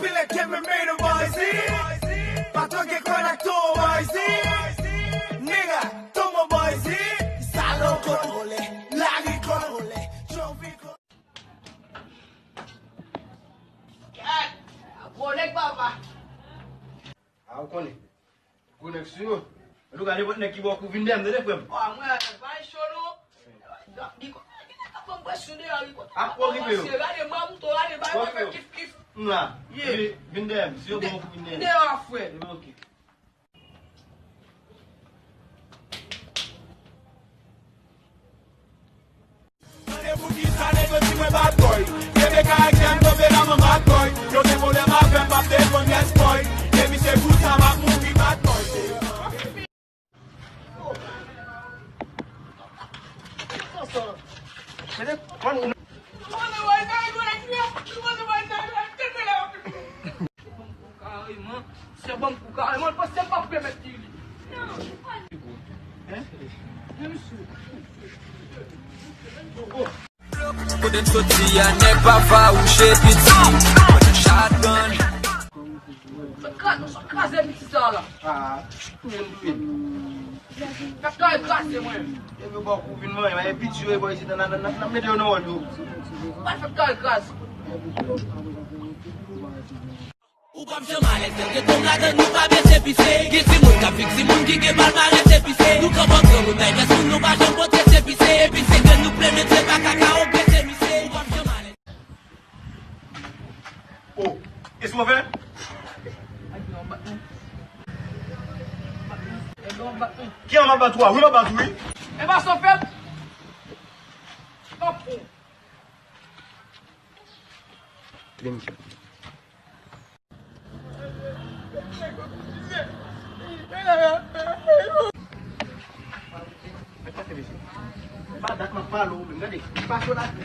pile que me miro, boy, sí. Patrón que conectó, boy, sí. Nigga, tomo, boy, sí. Salón con ole, lagi con ole, trophy con... Boleh baba. Aku kone. Conexão. Eu gari buat nak kibo aku vindam dah fam. Oh, mwana vai shono. Diko. Apa basu dia lagi kok. Aku lagi beu. Ada mam tu ada bawa kif. Nah. Vindam, sio bom aku vindam. Dia afwe. Okay. Bad boy, yeah, they can't get no better, I'm a bad boy. You say, well, them have them, but they don't get spoiled. Let me say, good time, I'm movie bad boy. Sebab buka, emang pas sebab dia mesti. Couldn't sortir, n'est pas va ou chez petit. With a shotgun. Sekat dia mesti salah. Sekat dia mwen. Eu vou aku vin mãe, mas é pediu aí boy, se na me deu não olho. Pas sekat. Ou comme je m'arrête, que ton gars nous pas bien s'épicer. Qui si moun ka fixe, si moun qui mal m'arrête s'épicer. Nous comme on nous mène, est-ce nous pas j'en pote s'épicer. Et puis c'est que nous plaît, c'est pas caca, on peut s'épicer. Ou comme je m'arrête. Oh, qu'est-ce qu'on fait? Qui en a battu? Oui, m'a battu, oui. Eh ben, son fait. Stop. Badak nak palu, enggak deh. Pasu lagi.